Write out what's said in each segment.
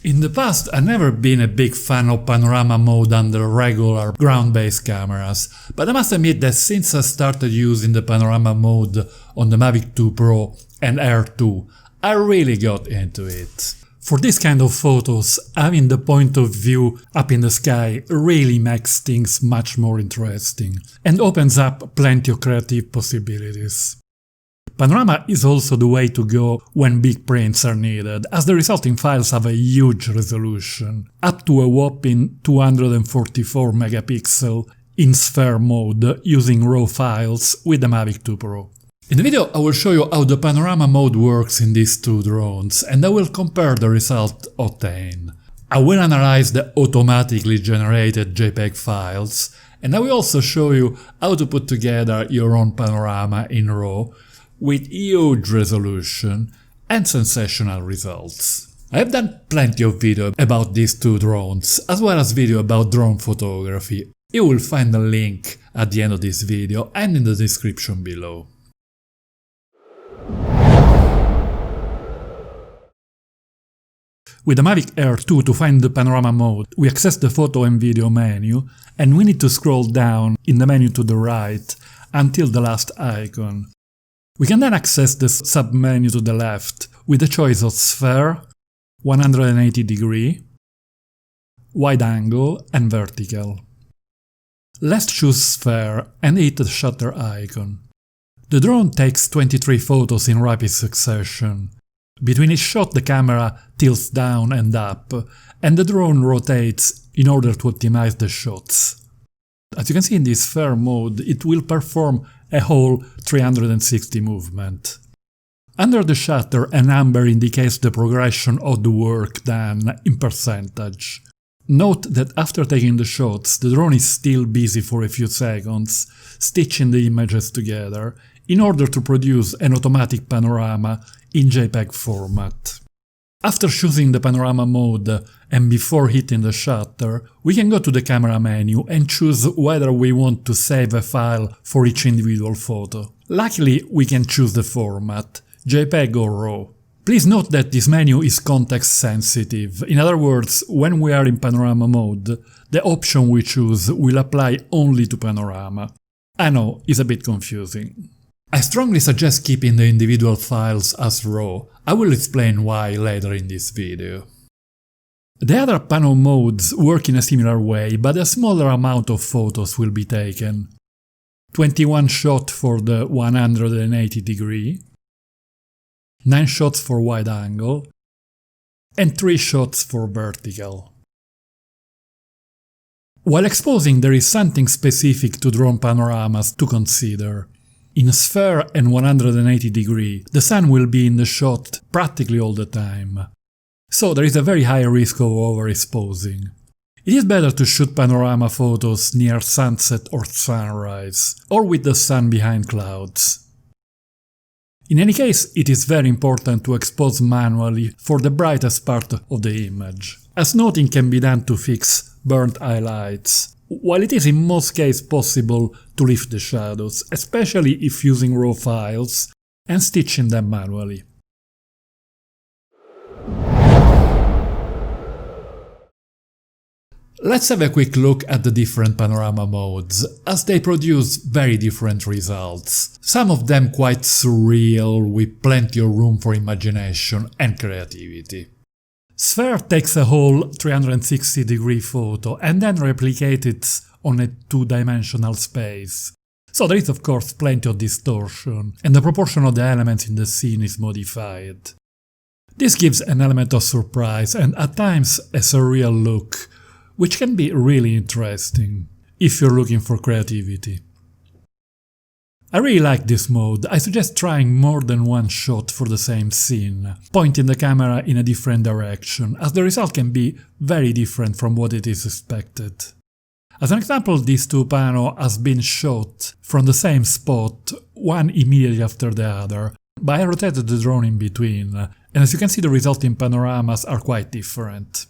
In the past, I've never been a big fan of panorama mode under regular ground-based cameras, but I must admit that since I started using the panorama mode on the Mavic 2 Pro and Air 2, I really got into it. For this kind of photos, having the point of view up in the sky really makes things much more interesting and opens up plenty of creative possibilities. Panorama is also the way to go when big prints are needed, as the resulting files have a huge resolution, up to a whopping 244 megapixel in sphere mode using RAW files with the Mavic 2 Pro. In the video I will show you how the panorama mode works in these two drones, and I will compare the result obtained. I will analyze the automatically generated JPEG files, and I will also show you how to put together your own panorama in RAW with huge resolution and sensational results. I have done plenty of video about these two drones, as well as video about drone photography. You will find a link at the end of this video and in the description below. With the Mavic Air 2, to find the panorama mode, we access the photo and video menu, and we need to scroll down in the menu to the right until the last icon. We can then access the sub-menu to the left with the choice of sphere, 180 degree, wide angle and vertical. Let's choose sphere and hit the shutter icon. The drone takes 23 photos in rapid succession. Between each shot the camera tilts down and up, and the drone rotates in order to optimize the shots. As you can see in this sphere mode, it will perform a whole 360 movement. Under the shutter, a number indicates the progression of the work done in percentage. Note that after taking the shots, the drone is still busy for a few seconds, stitching the images together, in order to produce an automatic panorama in JPEG format. After choosing the panorama mode and before hitting the shutter, we can go to the camera menu and choose whether we want to save a file for each individual photo. Luckily, we can choose the format, JPEG or RAW. Please note that this menu is context sensitive. In other words, when we are in panorama mode, the option we choose will apply only to panorama. I know, it's a bit confusing. I strongly suggest keeping the individual files as RAW. I will explain why later in this video. The other pano modes work in a similar way, but a smaller amount of photos will be taken. 21 shots for the 180 degree, 9 shots for wide angle, and 3 shots for vertical. While exposing, there is something specific to drone panoramas to consider. In sphere and 180 degree, the sun will be in the shot practically all the time, so there is a very high risk of overexposing. It is better to shoot panorama photos near sunset or sunrise, or with the sun behind clouds. In any case, it is very important to expose manually for the brightest part of the image, as nothing can be done to fix burnt highlights, while it is in most cases possible to lift the shadows, especially if using RAW files and stitching them manually. Let's have a quick look at the different panorama modes, as they produce very different results, some of them quite surreal with plenty of room for imagination and creativity. Sphere takes a whole 360 degree photo and then replicates it on a two-dimensional space. So there is of course plenty of distortion, and the proportion of the elements in the scene is modified. This gives an element of surprise and at times a surreal look, which can be really interesting, if you're looking for creativity. I really like this mode. I suggest trying more than one shot for the same scene, pointing the camera in a different direction, as the result can be very different from what it is expected. As an example, this two pano has been shot from the same spot, one immediately after the other, but I rotated the drone in between, and as you can see the resulting panoramas are quite different.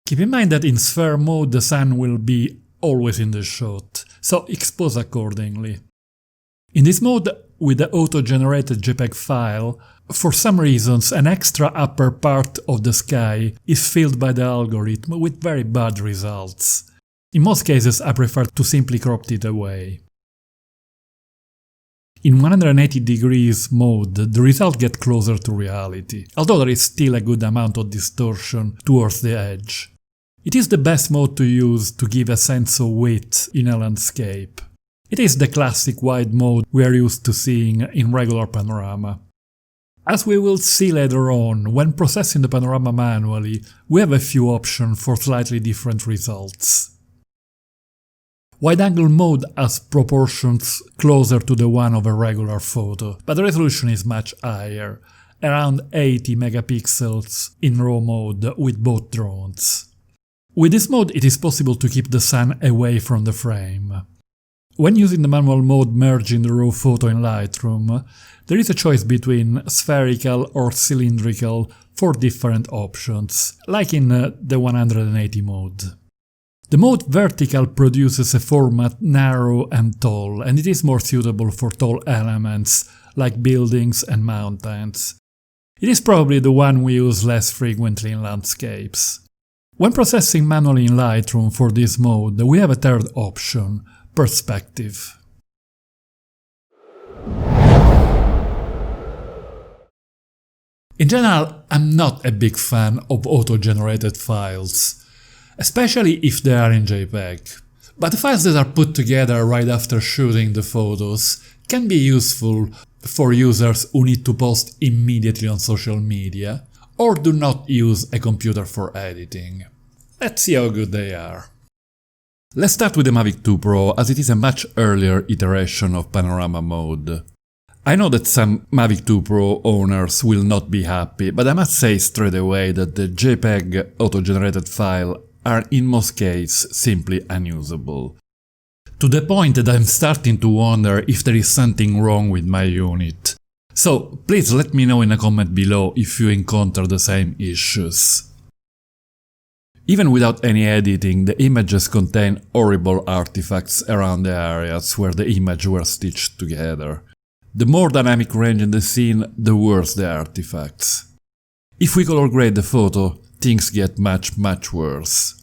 Keep in mind that in sphere mode the sun will be always in the shot, so expose accordingly. In this mode, with the auto-generated JPEG file, For some reasons, an extra upper part of the sky is filled by the algorithm with very bad results. In most cases, I prefer to simply crop it away. In 180 degrees mode, the result gets closer to reality, although there is still a good amount of distortion towards the edge. It is the best mode to use to give a sense of width in a landscape. It is the classic wide mode we are used to seeing in regular panorama. As we will see later on, when processing the panorama manually, we have a few options for slightly different results. Wide-angle mode has proportions closer to the one of a regular photo, but the resolution is much higher, around 80 megapixels in RAW mode with both drones. With this mode it is possible to keep the sun away from the frame. When using the manual mode merging the raw photo in Lightroom, there is a choice between spherical or cylindrical for different options, like in the 180 mode. The mode vertical produces a format narrow and tall, and it is more suitable for tall elements like buildings and mountains. It is probably the one we use less frequently in landscapes. When processing manually in Lightroom for this mode, we have a third option: perspective. In general, I'm not a big fan of auto-generated files, especially if they are in JPEG. But the files that are put together right after shooting the photos can be useful for users who need to post immediately on social media or do not use a computer for editing. Let's see how good they are. Let's start with the Mavic 2 Pro, as it is a much earlier iteration of panorama mode. I know that some Mavic 2 Pro owners will not be happy, but I must say straight away that the JPEG auto-generated files are in most cases simply unusable. To the point that I'm starting to wonder if there is something wrong with my unit. So please let me know in a comment below if you encounter the same issues. Even without any editing, the images contain horrible artifacts around the areas where the images were stitched together. The more dynamic range in the scene, the worse the artifacts. If we color grade the photo, things get much worse.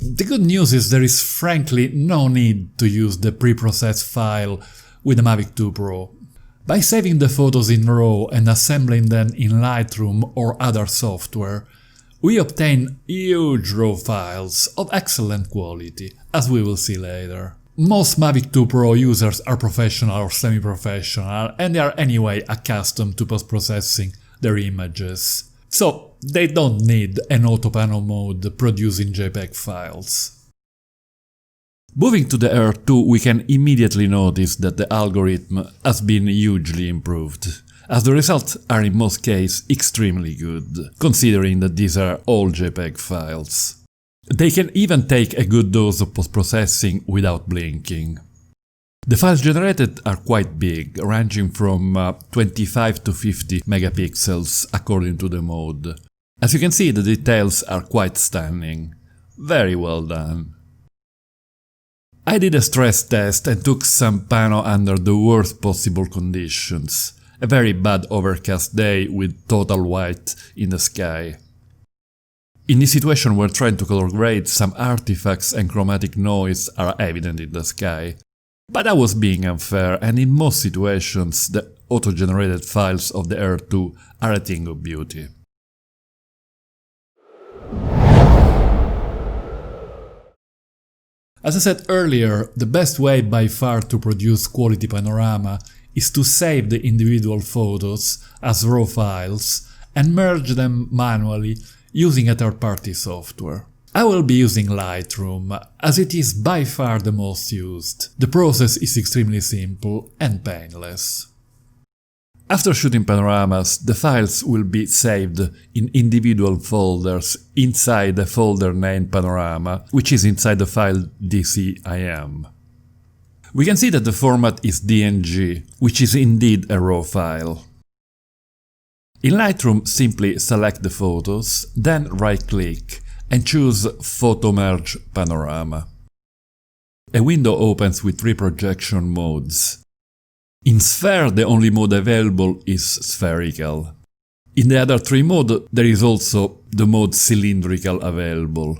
The good news is there is frankly no need to use the pre-processed file with the Mavic 2 Pro. By saving the photos in RAW and assembling them in Lightroom or other software, we obtain huge RAW files of excellent quality, as we will see later. Most Mavic 2 Pro users are professional or semi-professional, and they are anyway accustomed to post-processing their images, so they don't need an auto-panel mode producing JPEG files. Moving to the Air 2, we can immediately notice that the algorithm has been hugely improved, as the results are in most cases extremely good, considering that these are all JPEG files. They can even take a good dose of post-processing without blinking. The files generated are quite big, ranging from 25 to 50 megapixels according to the mode. As you can see, the details are quite stunning. Very well done. I did a stress test and took some pano under the worst possible conditions. A very bad overcast day with total white in the sky. In this situation where trying to color grade, some artifacts and chromatic noise are evident in the sky. But I was being unfair, and in most situations the auto-generated files of the Air 2 are a thing of beauty. As I said earlier, the best way by far to produce quality panorama is to save the individual photos as RAW files and merge them manually using a third-party software. I will be using Lightroom, as it is by far the most used. The process is extremely simple and painless. After shooting panoramas, the files will be saved in individual folders inside the folder named Panorama, which is inside the file DCIM. We can see that the format is DNG, which is indeed a RAW file. In Lightroom, simply select the photos, then right-click and choose Photo Merge Panorama. A window opens with 3 projection modes. In Sphere, the only mode available is spherical. In the other three modes, there is also the mode cylindrical available,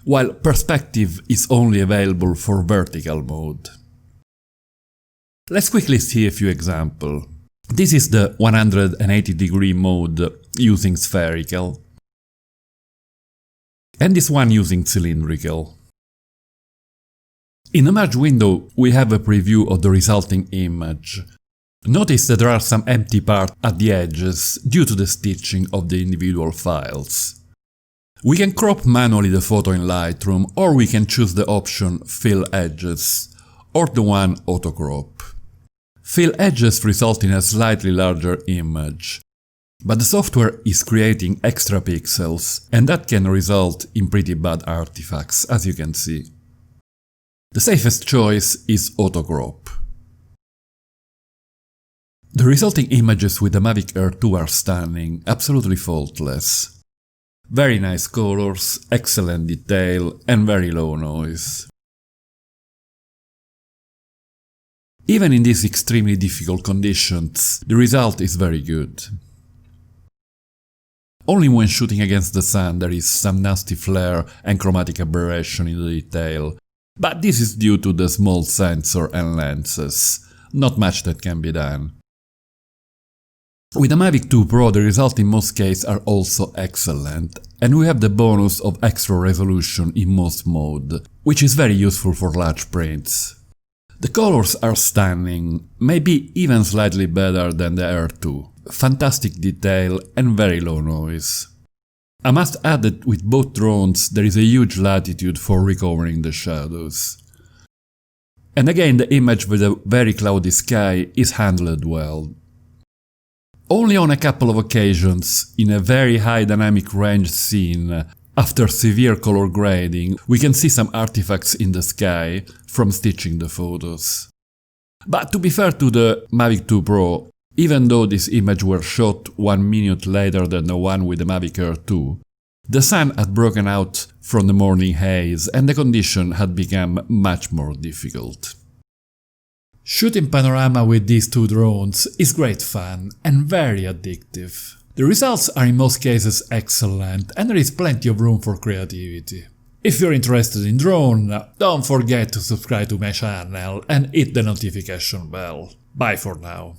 while perspective is only available for vertical mode. Let's quickly see a few examples. This is the 180-degree mode using spherical, and this one using cylindrical. In the merge window, we have a preview of the resulting image. Notice that there are some empty parts at the edges due to the stitching of the individual files. We can crop manually the photo in Lightroom, or we can choose the option Fill Edges, or the one Auto Crop. Fill Edges result in a slightly larger image, but the software is creating extra pixels, and that can result in pretty bad artifacts, as you can see. The safest choice is Auto Crop. The resulting images with the Mavic Air 2 are stunning, absolutely faultless. Very nice colors, excellent detail, and very low noise. Even in these extremely difficult conditions, the result is very good. Only when shooting against the sun there is some nasty flare and chromatic aberration in the detail, but this is due to the small sensor and lenses. Not much that can be done. With the Mavic 2 Pro, the results in most cases are also excellent, and we have the bonus of extra resolution in most mode, which is very useful for large prints. The colors are stunning, maybe even slightly better than the Air 2. Fantastic detail and very low noise. I must add that with both drones there is a huge latitude for recovering the shadows. And again, the image with a very cloudy sky is handled well. Only on a couple of occasions, in a very high dynamic range scene, after severe color grading, we can see some artifacts in the sky from stitching the photos. But to be fair to the Mavic 2 Pro, even though this image were shot 1 minute later than the one with the Mavic Air 2, the sun had broken out from the morning haze and the condition had become much more difficult. Shooting panorama with these two drones is great fun and very addictive. The results are in most cases excellent and there is plenty of room for creativity. If you're interested in drone, don't forget to subscribe to my channel and hit the notification bell. Bye for now.